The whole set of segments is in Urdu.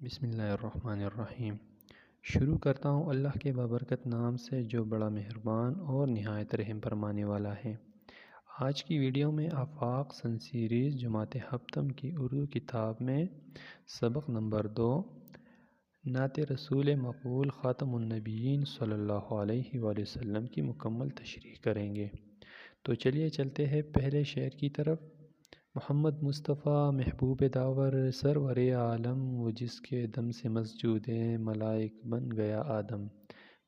بسم اللہ الرحمن الرحیم۔ شروع کرتا ہوں اللہ کے بابرکت نام سے جو بڑا مہربان اور نہایت رحم فرمانے والا ہے۔ آج کی ویڈیو میں آفاق سن سیریز جماعت ہفتم کی اردو کتاب میں سبق نمبر 2 نعت رسول مقبول خاتم النبیین صلی اللہ علیہ وآلہ وسلم کی مکمل تشریح کریں گے۔ تو چلیے چلتے ہیں پہلے شعر کی طرف۔ محمد مصطفیٰ محبوب داور سرور عالم، وہ جس کے دم سے مسجود ملائک بن گیا آدم۔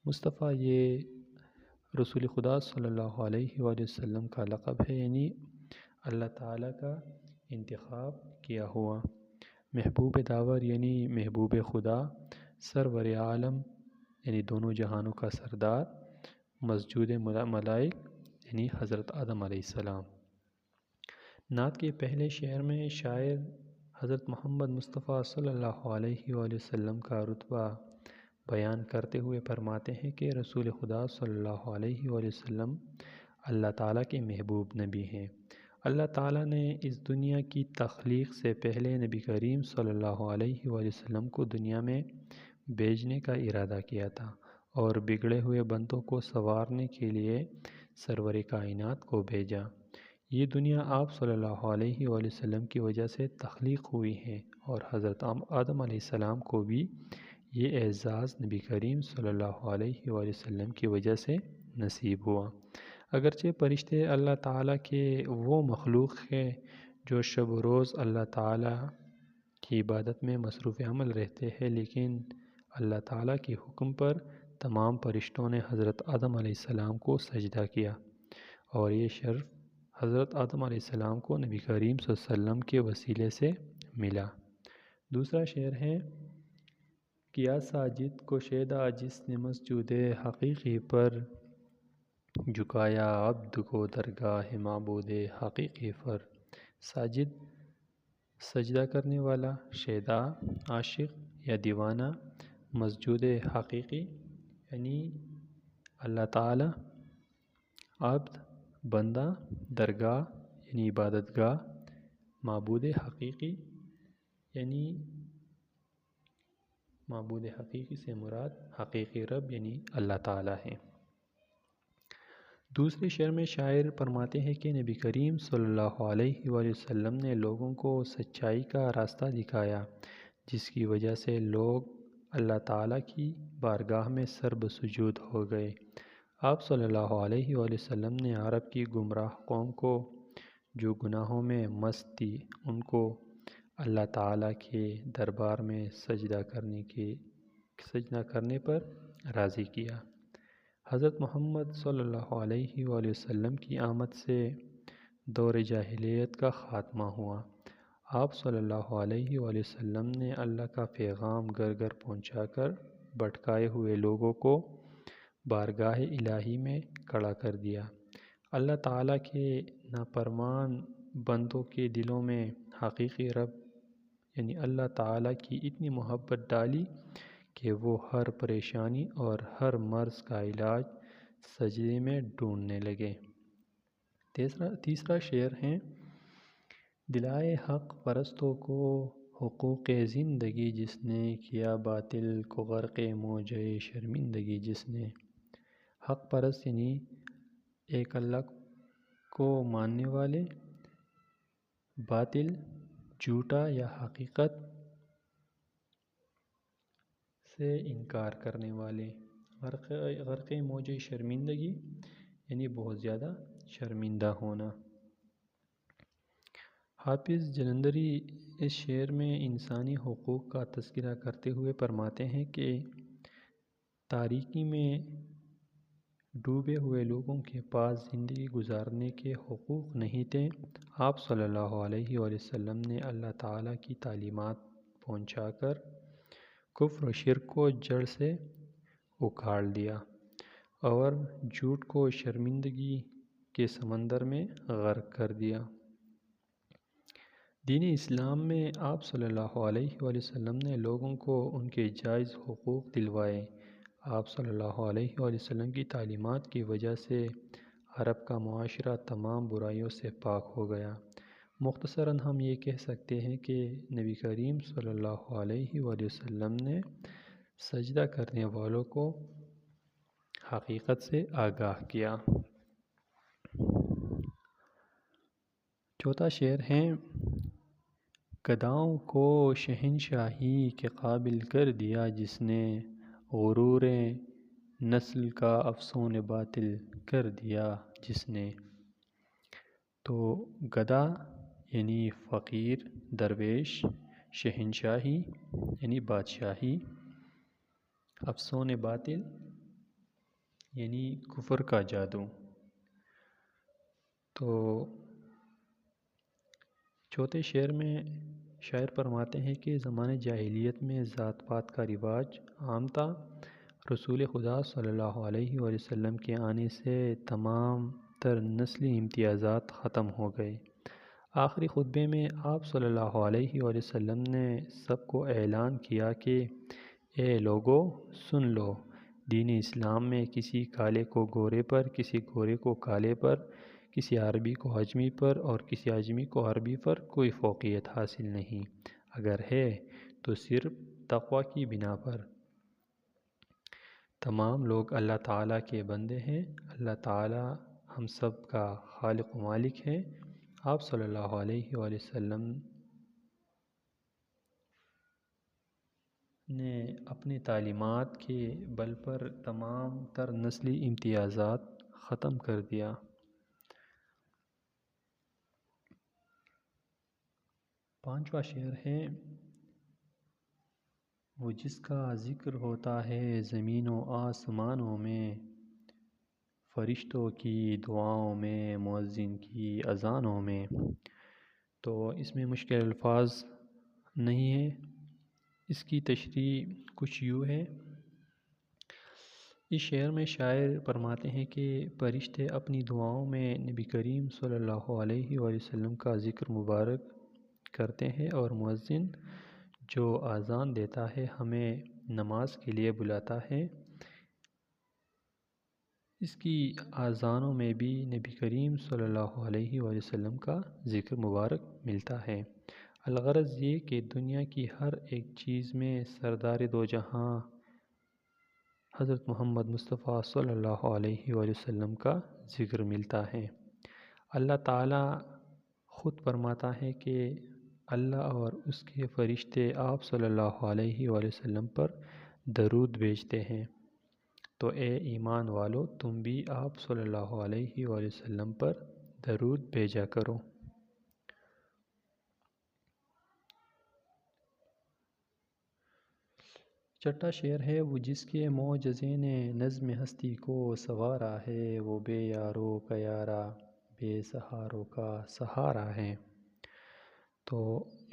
مصطفیٰ یہ رسول خدا صلی اللہ علیہ وآلہ وسلم کا لقب ہے، یعنی اللہ تعالیٰ کا انتخاب کیا ہوا۔ محبوب داور یعنی محبوب خدا، سرور عالم یعنی دونوں جہانوں کا سردار، مسجود ملائک یعنی حضرت آدم علیہ السلام۔ نعت کے پہلے شعر میں شاعر حضرت محمد مصطفیٰ صلی اللہ علیہ وآلہ وسلم کا رتبہ بیان کرتے ہوئے فرماتے ہیں کہ رسول خدا صلی اللہ علیہ وآلہ وسلم اللہ تعالیٰ کے محبوب نبی ہیں۔ اللہ تعالیٰ نے اس دنیا کی تخلیق سے پہلے نبی کریم صلی اللہ علیہ وآلہ وسلم کو دنیا میں بھیجنے کا ارادہ کیا تھا اور بگڑے ہوئے بندوں کو سنوارنے کے لیے سرور کائنات کو بھیجا۔ یہ دنیا آپ صلی اللہ علیہ وآلہ وسلم کی وجہ سے تخلیق ہوئی ہے اور حضرت آدم علیہ السلام کو بھی یہ اعزاز نبی کریم صلی اللہ علیہ وآلہ وسلم کی وجہ سے نصیب ہوا۔ اگرچہ فرشتے اللہ تعالیٰ کے وہ مخلوق ہیں جو شب و روز اللہ تعالیٰ کی عبادت میں مصروف عمل رہتے ہیں، لیکن اللہ تعالیٰ کے حکم پر تمام فرشتوں نے حضرت آدم علیہ السلام کو سجدہ کیا اور یہ شرف حضرت آدم علیہ السلام کو نبی کریم صلی اللہ علیہ وسلم کے وسیلے سے ملا۔ دوسرا شعر ہے، کیا ساجد کو شیدا جس نے مسجود حقیقی پر، جھکایا عبد کو درگاہ معبود حقیقی پر۔ ساجد سجدہ کرنے والا، شیدا عاشق یا دیوانہ، مسجود حقیقی یعنی اللہ تعالی، عبد بندہ، درگاہ یعنی عبادت گاہ، معبود حقیقی یعنی معبود حقیقی سے مراد حقیقی رب یعنی اللہ تعالیٰ ہے۔ دوسرے شعر میں شاعر فرماتے ہیں کہ نبی کریم صلی اللہ علیہ وآلہ وسلم نے لوگوں کو سچائی کا راستہ دکھایا، جس کی وجہ سے لوگ اللہ تعالیٰ کی بارگاہ میں سر بسجود ہو گئے۔ آپ صلی اللہ علیہ وآلہ وسلم نے عرب کی گمراہ قوم کو جو گناہوں میں مست تھی، ان کو اللہ تعالیٰ کے دربار میں سجدہ کرنے پر راضی کیا۔ حضرت محمد صلی اللہ علیہ وآلہ وسلم کی آمد سے دور جاہلیت کا خاتمہ ہوا۔ آپ صلی اللہ علیہ وآلہ وسلم نے اللہ کا پیغام گھر گھر پہنچا کر بھٹکائے ہوئے لوگوں کو بارگاہ الہی میں کھڑا کر دیا۔ اللہ تعالیٰ کے نافرمان بندوں کے دلوں میں حقیقی رب یعنی اللہ تعالیٰ کی اتنی محبت ڈالی کہ وہ ہر پریشانی اور ہر مرض کا علاج سجدے میں ڈھونڈنے لگے۔ تیسرا شعر ہے، دلائے حق پرستوں کو حقوق زندگی جس نے، کیا باطل کو غرق موج شرمندگی جس نے۔ حق پرست یعنی ایک اللہ کو ماننے والے، باطل جھوٹا یا حقیقت سے انکار کرنے والے، غرق موج شرمندگی یعنی بہت زیادہ شرمندہ ہونا۔ حافظ جلندری اس شعر میں انسانی حقوق کا تذکرہ کرتے ہوئے فرماتے ہیں کہ تاریکی میں ڈوبے ہوئے لوگوں کے پاس زندگی گزارنے کے حقوق نہیں تھے۔ آپ صلی اللہ علیہ وآلہ وسلم نے اللہ تعالیٰ کی تعلیمات پہنچا کر کفر و شرک کو جڑ سے اکھاڑ دیا اور جھوٹ کو شرمندگی کے سمندر میں غرق کر دیا۔ دین اسلام میں آپ صلی اللہ علیہ وآلہ وسلم نے لوگوں کو ان کے جائز حقوق دلوائے۔ آپ صلی اللہ علیہ وآلہ وسلم کی تعلیمات کی وجہ سے عرب کا معاشرہ تمام برائیوں سے پاک ہو گیا۔ مختصراً ہم یہ کہہ سکتے ہیں کہ نبی کریم صلی اللہ علیہ وآلہ وسلم نے سجدہ کرنے والوں کو حقیقت سے آگاہ کیا۔ چوتھا شعر ہے: گداؤں کو شہنشاہی کے قابل کر دیا جس نے، غرور نسل کا افسون باطل کر دیا جس نے۔ تو گدا یعنی فقیر درویش، شہنشاہی یعنی بادشاہی، افسون باطل یعنی کفر کا جادو۔ تو چوتھے شعر میں شاعر فرماتے ہیں کہ زمانۂ جاہلیت میں ذات پات کا رواج عام تھا، رسول خدا صلی اللہ علیہ وآلہ وسلم کے آنے سے تمام تر نسلی امتیازات ختم ہو گئے۔ آخری خطبے میں آپ صلی اللہ علیہ وآلہ وسلم نے سب کو اعلان کیا کہ اے لوگو سن لو، دین اسلام میں کسی کالے کو گورے پر، کسی گورے کو کالے پر، کسی عربی کو اعجمی پر اور کسی اعجمی کو عربی پر کوئی فوقیت حاصل نہیں، اگر ہے تو صرف تقوی کی بنا پر۔ تمام لوگ اللہ تعالیٰ کے بندے ہیں، اللہ تعالیٰ ہم سب کا خالق و مالک ہے۔ آپ صلی اللہ علیہ وآلہ وسلم نے اپنی تعلیمات کے بل پر تمام تر نسلی امتیازات ختم کر دیا۔ پانچواں شعر ہے: وہ جس کا ذکر ہوتا ہے زمین و آسمانوں میں، فرشتوں کی دعاؤں میں، مؤذن کی اذانوں میں۔ تو اس میں مشکل الفاظ نہیں ہے، اس کی تشریح کچھ یوں ہے۔ اس شعر میں شاعر فرماتے ہیں کہ فرشتے اپنی دعاؤں میں نبی کریم صلی اللہ علیہ وآلہ وسلم کا ذکر مبارک کرتے ہیں، اور مؤذن جو اذان دیتا ہے ہمیں نماز کے لیے بلاتا ہے، اس کی اذانوں میں بھی نبی کریم صلی اللہ علیہ وآلہ وسلم کا ذکر مبارک ملتا ہے۔ الغرض یہ کہ دنیا کی ہر ایک چیز میں سردار دو جہاں حضرت محمد مصطفیٰ صلی اللہ علیہ وآلہ وسلم کا ذکر ملتا ہے۔ اللہ تعالیٰ خود فرماتا ہے کہ اللہ اور اس کے فرشتے آپ صلی اللہ علیہ وآلہ وسلم پر درود بھیجتے ہیں، تو اے ایمان والو تم بھی آپ صلی اللہ علیہ وآلہ وسلم پر درود بھیجا کرو۔ چھٹا شعر ہے: وہ جس کے معجزے نے نظم ہستی کو سنوارا ہے، وہ بے یاروں کا یارا، بے سہاروں کا سہارا ہے۔ تو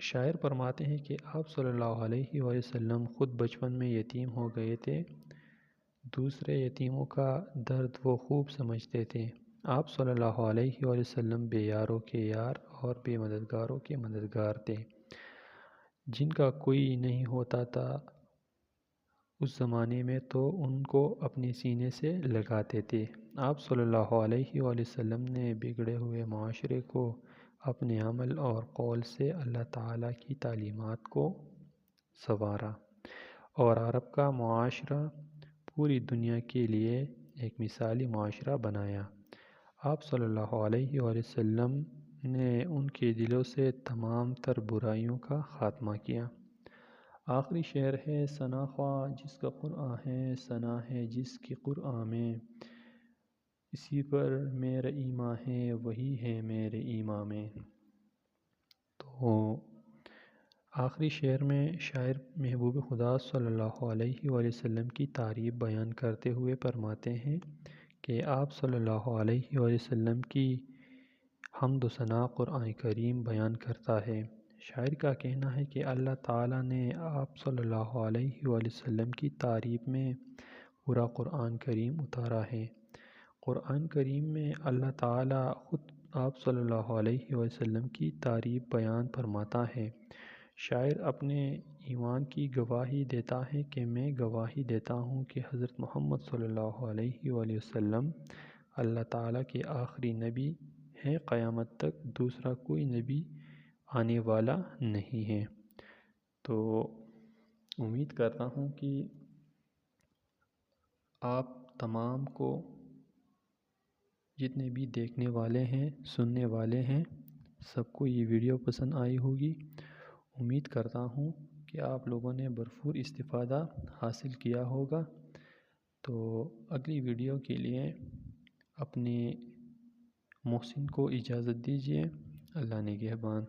شاعر فرماتے ہیں کہ آپ صلی اللہ علیہ وآلہ وسلم خود بچپن میں یتیم ہو گئے تھے، دوسرے یتیموں کا درد وہ خوب سمجھتے تھے۔ آپ صلی اللہ علیہ وآلہ وسلم بے یاروں کے یار اور بے مددگاروں کے مددگار تھے، جن کا کوئی نہیں ہوتا تھا اس زمانے میں تو ان کو اپنے سینے سے لگاتے تھے۔ آپ صلی اللہ علیہ وآلہ وسلم نے بگڑے ہوئے معاشرے کو اپنے عمل اور قول سے اللہ تعالیٰ کی تعلیمات کو سنوارا، اور عرب کا معاشرہ پوری دنیا کے لیے ایک مثالی معاشرہ بنایا۔ آپ صلی اللہ علیہ وآلہ وسلم نے ان کے دلوں سے تمام تر برائیوں کا خاتمہ کیا۔ آخری شعر ہے: ثنا خواہ جس کا قرآن ہے، ثنا ہے جس کی قرآن میں، اسی پر میرا ایمان ہے وہی ہے میرے ایمان میں۔ تو آخری شعر میں شاعر محبوب خدا صلی اللہ علیہ وآلہ وسلم کی تعریف بیان کرتے ہوئے فرماتے ہیں کہ آپ صلی اللہ علیہ وآلہ وسلم کی حمد و ثنا قرآن کریم بیان کرتا ہے۔ شاعر کا کہنا ہے کہ اللہ تعالیٰ نے آپ صلی اللہ علیہ وآلہ وسلم کی تعریف میں پورا قرآن کریم اتارا ہے۔ قرآن کریم میں اللہ تعالیٰ خود آپ صلی اللہ علیہ وآلہ وسلم کی تعریف بیان فرماتا ہے۔ شاعر اپنے ایمان کی گواہی دیتا ہے کہ میں گواہی دیتا ہوں کہ حضرت محمد صلی اللہ علیہ وآلہ وسلم اللہ تعالیٰ کے آخری نبی ہیں، قیامت تک دوسرا کوئی نبی آنے والا نہیں ہے۔ تو امید کرتا ہوں کہ آپ تمام کو، جتنے بھی دیکھنے والے ہیں سننے والے ہیں، سب کو یہ ویڈیو پسند آئی ہوگی۔ امید کرتا ہوں کہ آپ لوگوں نے بھرپور استفادہ حاصل کیا ہوگا۔ تو اگلی ویڈیو کے لیے اپنے محسن کو اجازت دیجیے۔ اللہ نگہبان۔